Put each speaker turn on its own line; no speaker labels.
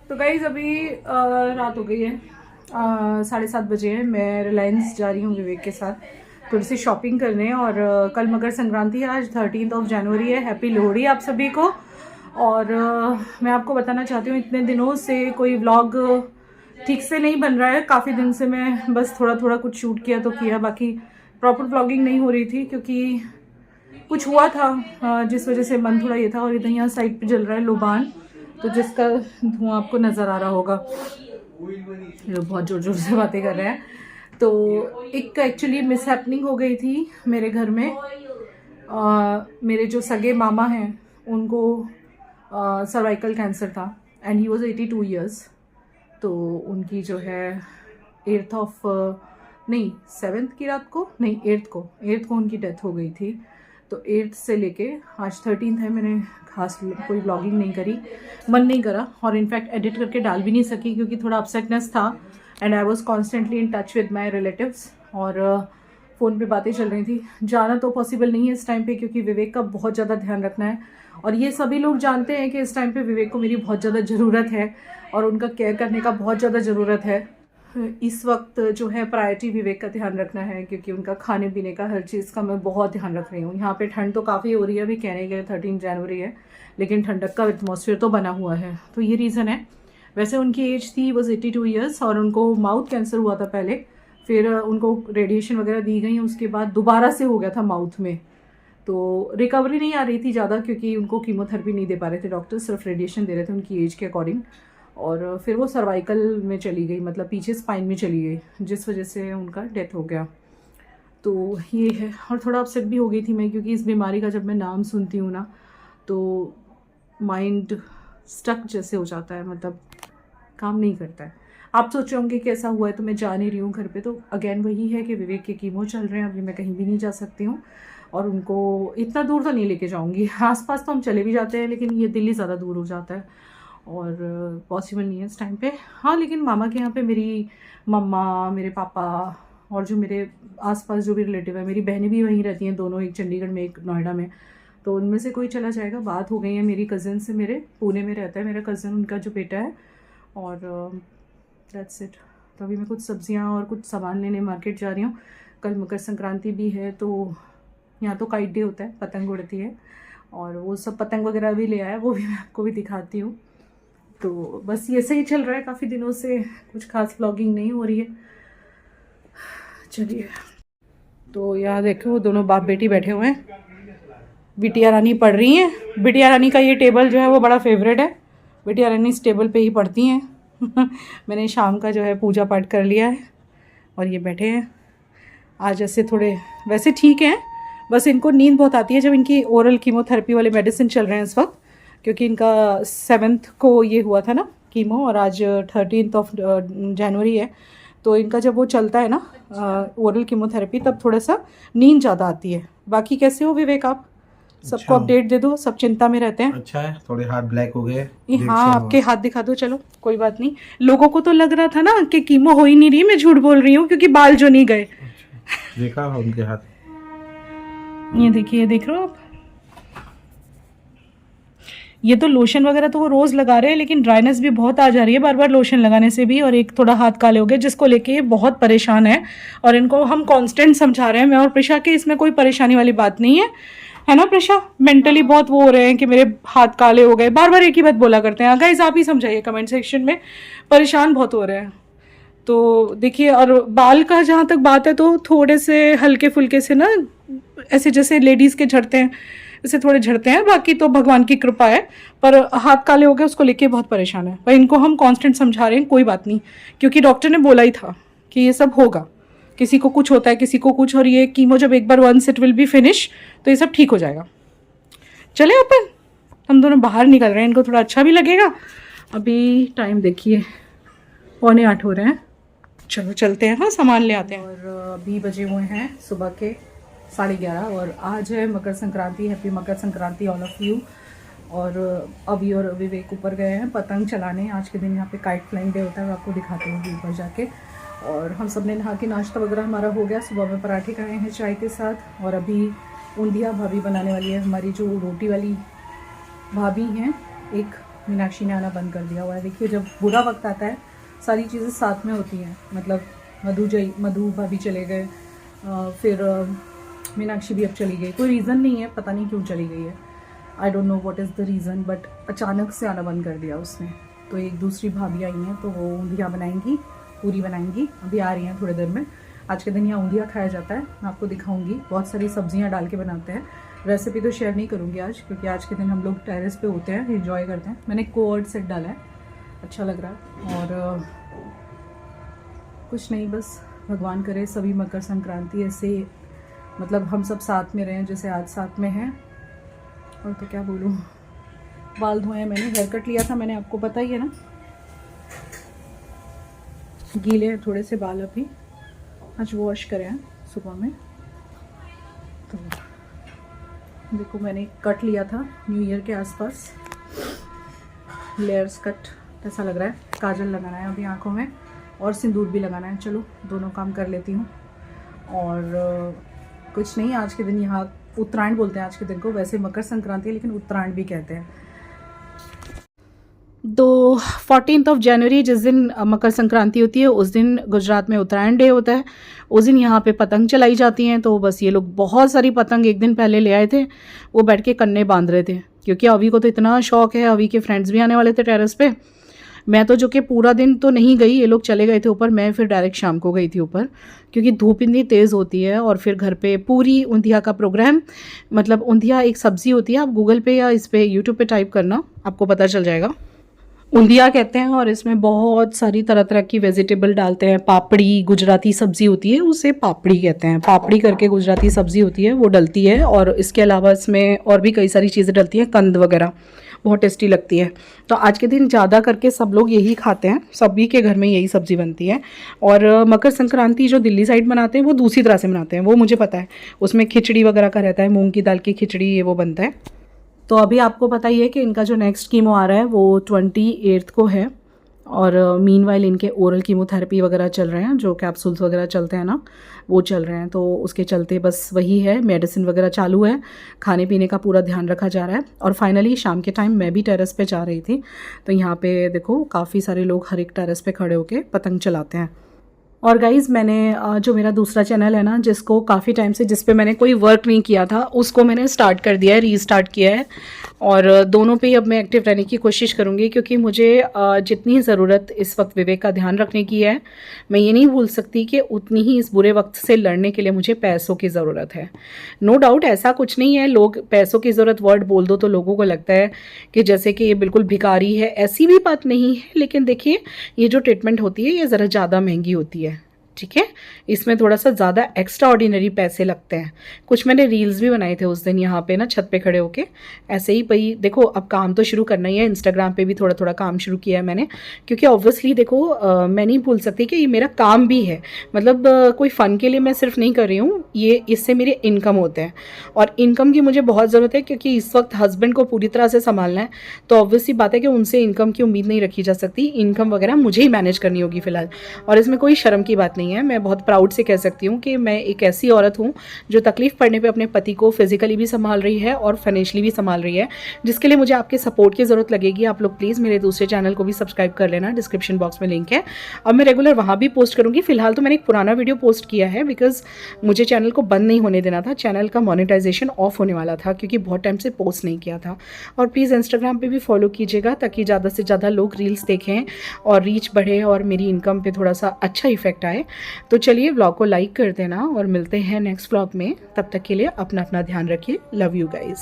तो गाइज अभी रात हो गई है, 7:30 बजे हैं। मैं रिलायंस जा रही हूँ विवेक के साथ थोड़ी सी शॉपिंग करने। और कल मकर संक्रांति है, आज 13 जनवरी है। हैप्पी लोहड़ी आप सभी को। और मैं आपको बताना चाहती हूँ, इतने दिनों से कोई व्लॉग ठीक से नहीं बन रहा है। काफ़ी दिन से मैं बस थोड़ा थोड़ा कुछ शूट किया तो किया, बाकी प्रॉपर व्लॉगिंग नहीं हो रही थी क्योंकि कुछ हुआ था जिस वजह से मन थोड़ा ये था। और इधर यहाँ साइड पे जल रहा है लोबान, तो जिसका धुआं आपको नज़र आ रहा होगा। लोग बहुत ज़ोर ज़ोर से बातें कर रहे हैं। तो एक एक्चुअली मिसहैपनिंग हो गई थी मेरे घर में। मेरे जो सगे मामा हैं उनको सर्वाइकल कैंसर था एंड ही वाज 82 ईयर्स। तो उनकी जो है 7th की रात को, नहीं 8th को उनकी डेथ हो गई थी। तो 8th से लेके आज 13th है। मैंने खास कोई व्लॉगिंग नहीं करी, मन नहीं करा, और इनफैक्ट एडिट करके डाल भी नहीं सकी क्योंकि थोड़ा अपसेटनेस था। And I was constantly in touch with my relatives और फ़ोन पे बातें चल रही थी। जाना तो पॉसिबल नहीं है इस टाइम पे क्योंकि विवेक का बहुत ज़्यादा ध्यान रखना है। और ये सभी लोग जानते हैं कि इस टाइम पे विवेक को मेरी बहुत ज़्यादा ज़रूरत है और उनका केयर करने का बहुत ज़्यादा ज़रूरत है। इस वक्त जो है प्रायोरिटी विवेक का ध्यान रखना है क्योंकि उनका खाने पीने का हर चीज़ का मैं बहुत ध्यान रख रही हूँ। यहाँ पे ठंड तो काफ़ी हो रही है, अभी कहने के 13 जनवरी है, लेकिन ठंडक का एटमॉस्फेयर तो बना हुआ है। तो ये रीज़न है। वैसे उनकी एज थी वॉज 82 ईयर्स और उनको माउथ कैंसर हुआ था पहले, फिर उनको रेडिएशन वगैरह दी गई, उसके बाद दोबारा से हो गया था माउथ में। तो रिकवरी नहीं आ रही थी ज़्यादा क्योंकि उनको कीमोथेरेपी नहीं दे पा रहे थे डॉक्टर, सिर्फ रेडिएशन दे रहे थे उनकी एज के अकॉर्डिंग। और फिर वो सर्वाइकल में चली गई, मतलब पीछे स्पाइन में चली गई, जिस वजह से उनका डेथ हो गया। तो ये है। और थोड़ा अपसेट भी हो गई थी मैं क्योंकि इस बीमारी का जब मैं नाम सुनती हूँ ना तो माइंड स्टक जैसे हो जाता है, मतलब काम नहीं करता है। आप सोच रहे होंगे कैसा हुआ है, तो मैं जा नहीं रही हूँ घर पे। तो अगेन वही है कि विवेक के कीमो चल रहे हैं, अभी मैं कहीं भी नहीं जा सकती हूँ और उनको इतना दूर तो नहीं लेके जाऊँगी। आसपास तो हम चले भी जाते हैं लेकिन ये दिल्ली ज़्यादा दूर हो जाता है और पॉसिबल नहीं है इस टाइम पे। हाँ, लेकिन मामा के यहाँ पे मेरी मम्मा, मेरे पापा और जो मेरे आसपास जो भी रिलेटिव है, मेरी बहनें भी वहीं रहती हैं दोनों, एक चंडीगढ़ में एक नोएडा में। तो उनमें से कोई चला जाएगा। बात हो गई है मेरी कज़न से, मेरे पुणे में रहता है मेरा कज़न, उनका जो बेटा है। और दैट्स इट। तो अभी मैं कुछ सब्जियां और कुछ सामान लेने मार्केट जा रही हूँ। कल मकर संक्रांति भी है तो यहाँ तो काइट डे होता है, पतंग उड़ती है और वो सब पतंग वगैरह भी ले आया, वो भी मैं आपको भी दिखाती हूँ। तो बस ये सही चल रहा है, काफ़ी दिनों से कुछ खास व्लॉगिंग नहीं हो रही है। चलिए, तो यहाँ देखो वो दोनों बाप बेटी बैठे हुए हैं, बिटिया रानी पढ़ रही हैं। बिटिया रानी का ये टेबल जो है वो बड़ा फेवरेट है, बिटिया रानी इस टेबल पे ही पढ़ती हैं। मैंने शाम का जो है पूजा पाठ कर लिया है और ये बैठे हैं। आज ऐसे थोड़े वैसे ठीक हैं, बस इनको नींद बहुत आती है जब इनकी ओरल कीमोथेरेपी वाले मेडिसिन चल रहे हैं इस वक्त, क्योंकि इनका 7th को ये हुआ था ना कीमो और आज 13 जनवरी है। तो इनका जब वो चलता है ना ओरल कीमोथेरेपी तब थोड़ा सा नींद ज़्यादा आती है। बाकी कैसे हो विवेक आप? सबको अपडेट दे दो, सब चिंता में रहते हैं।
अच्छा है, थोड़े हाथ ब्लैक हो गए।
हाँ, आपके हाथ दिखा दो। चलो कोई बात नहीं। लोगों को तो लग रहा था ना कि कीमो हो ही नहीं रही, मैं झूठ बोल रही हूँ क्योंकि बाल जो नहीं गए।
अच्छा, देखा उनके हाथ,
ये देखिए, देख रहे हो आप? ये तो लोशन वगैरह तो वो रोज लगा रहे हैं लेकिन ड्राइनेस भी बहुत आ जा रही है बार बार लोशन लगाने से भी, और एक थोड़ा हाथ काले हो गए जिसको लेके ये बहुत परेशान है। और इनको हम कांस्टेंट समझा रहे हैं, मैं और प्रिशा, के इसमें कोई परेशानी वाली बात नहीं है ना प्रिशा? मेंटली बहुत वो हो रहे हैं कि मेरे हाथ काले हो गए, बार बार एक ही बात बोला करते हैं। गाइस आप ही समझाइए कमेंट सेक्शन में, परेशान बहुत हो रहे हैं। तो देखिए, और बाल का जहाँ तक बात है तो थोड़े से हल्के फुल्के से ना, ऐसे जैसे लेडीज़ के झड़ते हैं वैसे थोड़े झड़ते हैं, बाकी तो भगवान की कृपा है। पर हाथ काले हो गए उसको लेके बहुत परेशान है। पर इनको हम कांस्टेंट समझा रहे हैं कोई बात नहीं, क्योंकि डॉक्टर ने बोला ही था कि ये सब होगा, किसी को कुछ होता है किसी को कुछ, और ये कीमो जब एक बार once it will be finish तो ये सब ठीक हो जाएगा। चले अपन, हम दोनों बाहर निकल रहे हैं, इनको थोड़ा अच्छा भी लगेगा। अभी टाइम देखिए 7:45 हो रहे हैं। चलो चलते हैं, हाँ सामान ले आते हैं। और अभी बजे हुए हैं सुबह के 11:30 और आज है Makar Sankranti. Happy Makar Sankranti all of you. और अभी और विवेक ऊपर गए हैं पतंग चलाने। आज के दिन यहाँ पे काइट फ्लाइंग डे होता है, मैं आपको दिखाती हूँ ऊपर जाके। और हम सब ने नहा के नाश्ता वगैरह हमारा हो गया। सुबह में पराठे खाए हैं चाय के साथ, और अभी ऊंधिया भाभी बनाने वाली है, हमारी जो रोटी वाली भाभी हैं एक, मीनाक्षी ने आना बंद कर दिया हुआ है। देखिए जब बुरा वक्त आता है सारी चीज़ें साथ में होती हैं, मतलब मधु भाभी चले गए, फिर मीनाक्षी भी अब चली गई, कोई रीज़न नहीं है, पता नहीं क्यों चली गई है, I don't know what is the reason, but अचानक से आना बंद कर दिया उसने। तो एक दूसरी भाभी आई हैं तो वो ऊंधिया बनाएंगी, पूरी बनाएंगी, अभी आ रही हैं थोड़ी देर में। आज के दिन यहाँ ऊंधिया खाया जाता है, मैं आपको दिखाऊंगी, बहुत सारी सब्जियाँ डाल के बनाते हैं। रेसिपी तो शेयर नहीं करूँगी आज, क्योंकि आज के दिन हम लोग टेरेस पे होते हैं, एंजॉय करते हैं। मैंने कोवर्ड सेट डाला है, अच्छा लग रहा है। और कुछ नहीं, बस भगवान करे सभी मकर संक्रांति ऐसे मतलब हम सब साथ में रहें जैसे आज साथ में हैं। और तो क्या बोलूँ, बाल धोए हैं, मैंने हेयर कट लिया था, मैंने आपको पता ही है ना, गीले हैं थोड़े से बाल, अभी आज वॉश करे हैं सुबह में। तो देखो मैंने कट लिया था न्यू ईयर के आसपास, लेयर्स कट, ऐसा लग रहा है। काजल लगाना है अभी आँखों में और सिंदूर भी लगाना है, चलो दोनों काम कर लेती हूँ। और कुछ नहीं, आज के दिन यहाँ उत्तरायण बोलते हैं आज के दिन को, वैसे मकर संक्रांति है लेकिन उत्तरायण भी कहते हैं। तो 14 जनवरी जिस दिन मकर संक्रांति होती है उस दिन गुजरात में उत्तरायण डे होता है। उस दिन यहाँ पे पतंग चलाई जाती हैं। तो बस ये लोग बहुत सारी पतंग एक दिन पहले ले आए थे, वो बैठ के कन्ने बांध रहे थे, क्योंकि अवी को तो इतना शौक है। अवी के फ्रेंड्स भी आने वाले थे टेरेस पे। मैं तो जो कि पूरा दिन तो नहीं गई, ये लोग चले गए थे ऊपर, मैं फिर डायरेक्ट शाम को गई थी ऊपर, क्योंकि धूप इतनी तेज़ होती है। और फिर घर पे पूरी ऊंधिया का प्रोग्राम, मतलब ऊंधिया एक सब्ज़ी होती है, आप गूगल पे या इस पे यूट्यूब पे टाइप करना, आपको पता चल जाएगा। ऊंधिया कहते हैं और इसमें बहुत सारी तरह तरह की वेजिटेबल डालते हैं। पापड़ी गुजराती सब्ज़ी होती है, उसे पापड़ी कहते हैं, पापड़ी करके गुजराती सब्ज़ी होती है, वो डलती है। और इसके अलावा इसमें और भी कई सारी चीज़ें डलती हैं, कंद वगैरह, बहुत टेस्टी लगती है। तो आज के दिन ज़्यादा करके सब लोग यही खाते हैं, सभी के घर में यही सब्ज़ी बनती है। और मकर संक्रांति जो दिल्ली साइड मनाते हैं वो दूसरी तरह से मनाते हैं, वो मुझे पता है, उसमें खिचड़ी वगैरह का रहता है, मूंग की दाल की खिचड़ी, ये वो बनता है। तो अभी आपको पता ही है कि इनका जो नेक्स्ट कीमो आ रहा है वो 28 को है। और मीनवाइल इनके ओरल कीमोथेरेपी वगैरह चल रहे हैं, जो कैप्सूल्स वगैरह चलते हैं ना, वो चल रहे हैं। तो उसके चलते बस वही है, मेडिसिन वगैरह चालू है, खाने पीने का पूरा ध्यान रखा जा रहा है। और फाइनली शाम के टाइम मैं भी टेरेस पे जा रही थी, तो यहाँ पे देखो काफ़ी सारे लोग हर एक टेरेस पे खड़े होके पतंग चलाते हैं। और गाइज़ मैंने जो मेरा दूसरा चैनल है ना, जिसको काफ़ी टाइम से, जिस पे मैंने कोई वर्क नहीं किया था, उसको मैंने स्टार्ट कर दिया है, रीस्टार्ट किया है। और दोनों पे ही अब मैं एक्टिव रहने की कोशिश करूँगी, क्योंकि मुझे जितनी ज़रूरत इस वक्त विवेक का ध्यान रखने की है, मैं ये नहीं भूल सकती कि उतनी ही इस बुरे वक्त से लड़ने के लिए मुझे पैसों की ज़रूरत है। नो डाउट, ऐसा कुछ नहीं है, लोग पैसों की ज़रूरत वर्ड बोल दो तो लोगों को लगता है कि जैसे कि ये बिल्कुल भिखारी है, ऐसी भी बात नहीं है। लेकिन देखिए, ये जो ट्रीटमेंट होती है ये ज़रा ज़्यादा महंगी होती है, ठीक है, इसमें थोड़ा सा ज़्यादा एक्स्ट्रा ऑर्डिनरी पैसे लगते हैं। कुछ मैंने रील्स भी बनाए थे उस दिन यहाँ पे ना, छत पे खड़े होके ऐसे ही। भाई देखो, अब काम तो शुरू करना ही है, इंस्टाग्राम पे भी थोड़ा थोड़ा काम शुरू किया है मैंने, क्योंकि ऑब्वियसली देखो मैं नहीं भूल सकती कि ये मेरा काम भी है, मतलब कोई फ़न के लिए मैं सिर्फ नहीं कर रही हूँ, ये इससे मेरे इनकम होते हैं। और इनकम की मुझे बहुत ज़रूरत है, क्योंकि इस वक्त हस्बैंड को पूरी तरह से संभालना है। तो ऑब्वियसली बात है कि उनसे इनकम की उम्मीद नहीं रखी जा सकती, इनकम वगैरह मुझे ही मैनेज करनी होगी फ़िलहाल। और इसमें कोई शर्म की बात नहीं है, मैं बहुत प्राउड से कह सकती हूँ कि मैं एक ऐसी औरत हूँ जो तकलीफ पड़ने पे अपने पति को फिजिकली भी संभाल रही है और फाइनेंशियली भी संभाल रही है, जिसके लिए मुझे आपके सपोर्ट की ज़रूरत लगेगी। आप लोग प्लीज़ मेरे दूसरे चैनल को भी सब्सक्राइब कर लेना, डिस्क्रिप्शन बॉक्स में लिंक है। अब मैं रेगुलर वहाँ भी पोस्ट करूँगी। फिलहाल तो मैंने एक पुराना वीडियो पोस्ट किया है, बिकॉज मुझे चैनल को बंद नहीं होने देना था, चैनल का मोनेटाइजेशन ऑफ होने वाला था, क्योंकि बहुत टाइम से पोस्ट नहीं किया था। और प्लीज़ इंस्टाग्राम पर भी फॉलो कीजिएगा, ताकि ज़्यादा से ज़्यादा लोग रील्स देखें और रीच बढ़े और मेरी इनकम पर थोड़ा सा अच्छा इफेक्ट आए। तो चलिए, व्लॉग को लाइक कर देना और मिलते हैं नेक्स्ट व्लॉग में। तब तक के लिए अपना ध्यान रखिए। Love you guys.